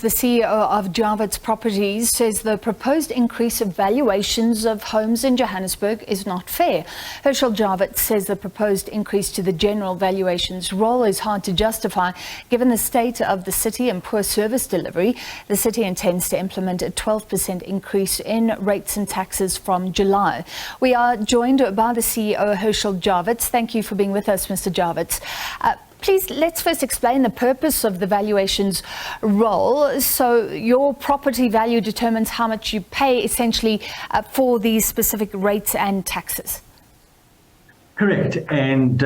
The CEO of Jawitz Properties says the proposed increase of valuations of homes in Johannesburg is not fair. Herschel Jawitz says the proposed increase to the general valuations roll is hard to justify given the state of the city and poor service delivery. The city intends to implement a 12% increase in rates and taxes from July. We are joined by the CEO, Herschel Jawitz. Thank you for being with us, Mr. Jawitz. Please, let's first explain the purpose of the valuations role. So your property value determines how much you pay essentially for these specific rates and taxes. Correct. And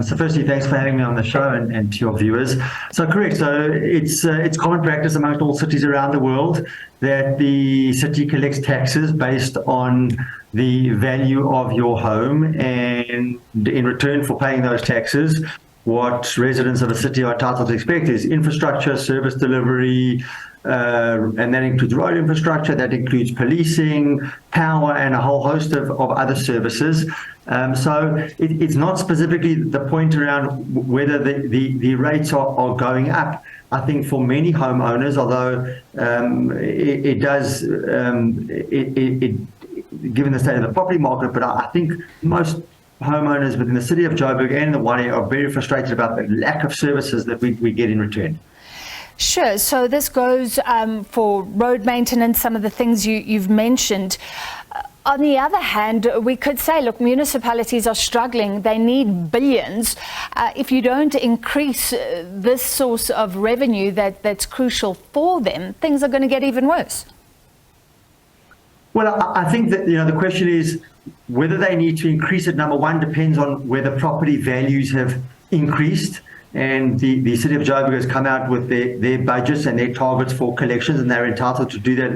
so firstly, thanks for having me on the show and to your viewers. So correct. So it's common practice amongst all cities around the world that the city collects taxes based on the value of your home, and in return for paying those taxes, what residents of a city are entitled to expect is infrastructure, service delivery, and that includes road infrastructure, that includes policing, power, and a whole host of other services. So it's not specifically the point around whether the rates are going up. I think for many homeowners, although it does, given the state of the property market, but I think most homeowners within the city of Joburg and the wider are very frustrated about the lack of services that we get in return. Sure. So this goes for road maintenance, some of the things you've mentioned. On the other hand, we could say, look, municipalities are struggling. They need billions. If you don't increase this source of revenue that's crucial for them, things are going to get even worse. Well, I think that the question is whether they need to increase it. Number one, depends on whether property values have increased, and the city of Joburg has come out with their budgets and their targets for collections, and they're entitled to do that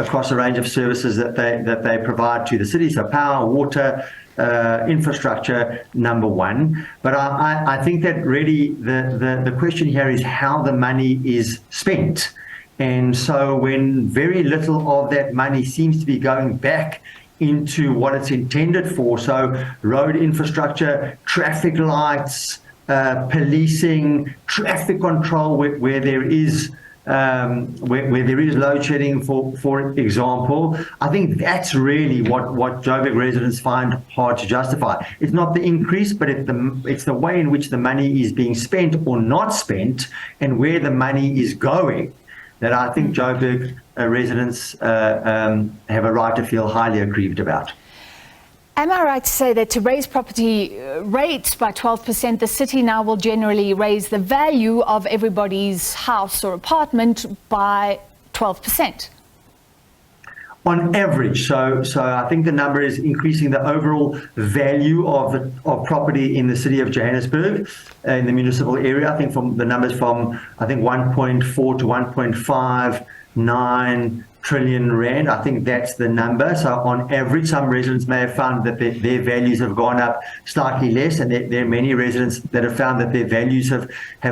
across a range of services that they provide to the city. So power, water, infrastructure, number one. But I think that really the question here is how the money is spent. And so when very little of that money seems to be going back into what it's intended for, so road infrastructure, traffic lights, policing, traffic control where there is load shedding, for example, I think that's really what Joburg residents find hard to justify. It's not the increase, but it's the way in which the money is being spent or not spent and where the money is going that I think Joburg residents have a right to feel highly aggrieved about. Am I right to say that to raise property rates by 12%, the city now will generally raise the value of everybody's house or apartment by 12%? On average, so I think the number is increasing the overall value of property in the city of Johannesburg, in the municipal area. I think from the numbers from 1.4 to 1.59 trillion rand. I think that's the number. So on average, some residents may have found that their values have gone up slightly less, and there are many residents that have found that their values have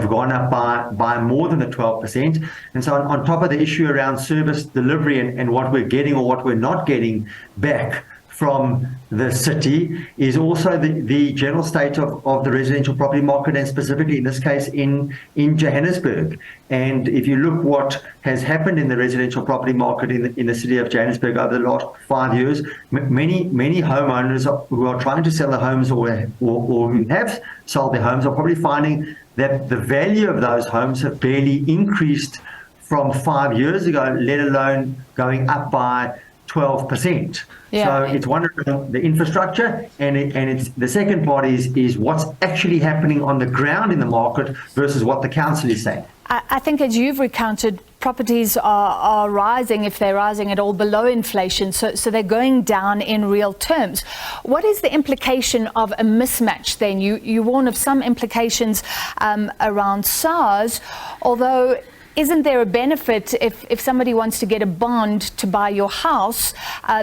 gone up by more than the 12%. And so on top of the issue around service delivery and what we're getting or what we're not getting back from the city is also the general state of the residential property market, and specifically in this case in Johannesburg. And if you look what has happened in the residential property market in the city of Johannesburg over the last 5 years, many homeowners who are trying to sell their homes or who have sold their homes are probably finding that the value of those homes have barely increased from 5 years ago, let alone going up by 12%. Yeah. So it's one of the infrastructure, and it's the second part is what's actually happening on the ground in the market versus what the council is saying. I think, as you've recounted, properties are rising, if they're rising at all, below inflation, so they're going down in real terms. What is the implication of a mismatch then? You warn of some implications around SARS, although isn't there a benefit if somebody wants to get a bond to buy your house,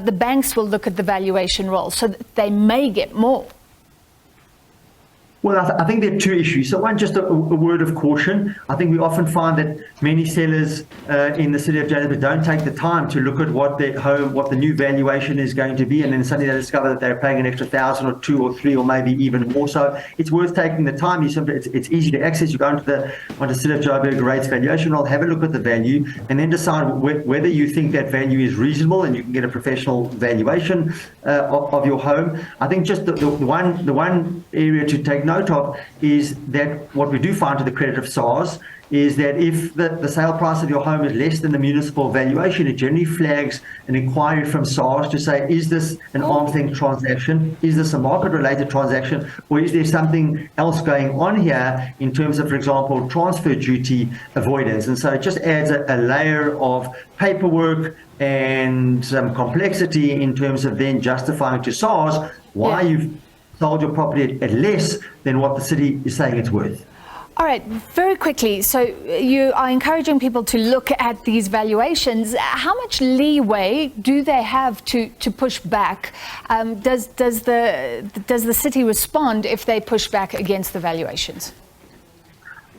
the banks will look at the valuation roll, so that they may get more? Well, I think there are two issues. So one, just a word of caution. I think we often find that many sellers in the city of Johannesburg don't take the time to look at what the new valuation is going to be, and then suddenly they discover that they're paying an extra 1,000 or 2 or 3 or maybe even more. So it's worth taking the time. It's easy to access. You go onto the City of Johannesburg rates valuation roll, have a look at the value, and then decide whether you think that value is reasonable, and you can get a professional valuation of your home. I think just the one area to take note of is that what we do find, to the credit of SARS, is that if the sale price of your home is less than the municipal valuation, it generally flags an inquiry from SARS to say, is this an arm's length transaction? Is this a market-related transaction? Or is there something else going on here in terms of, for example, transfer duty avoidance? And so it just adds a layer of paperwork and some complexity in terms of then justifying to SARS why you've sold your property at less than what the city is saying it's worth. All right, very quickly. So you are encouraging people to look at these valuations. How much leeway do they have to push back? Does the city respond if they push back against the valuations?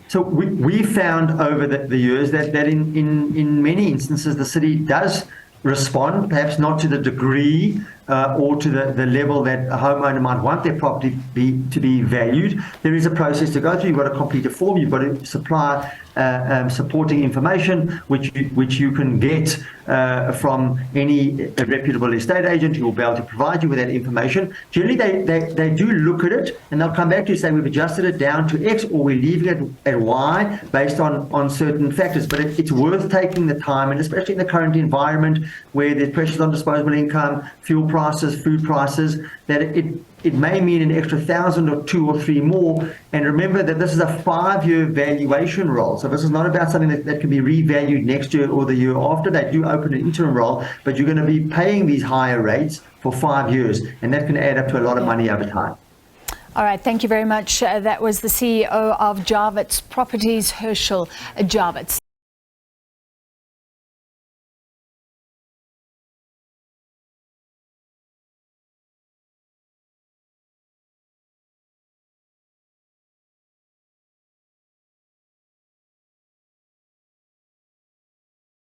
So we found over the years that in many instances the city does respond, perhaps not to the degree or to the level that a homeowner might want their property to be valued. There is a process to go through. You've got to complete a form. You've got to supply supporting information, which you can get from any reputable estate agent who will be able to provide you with that information. Generally, they do look at it, and they'll come back to you and say, we've adjusted it down to X, or we're leaving it at Y based on certain factors. But it's worth taking the time, and especially in the current environment where there's pressures on disposable income, fuel prices, food prices, that it may mean an extra 1,000 or 2 or 3 more. And remember that this is a 5-year valuation roll. So this is not about something that can be revalued next year or the year after. They do open an interim roll, but you're going to be paying these higher rates for 5 years. And that can add up to a lot of money over time. All right, thank you very much. That was the CEO of Jawitz Properties, Hershel Jawitz.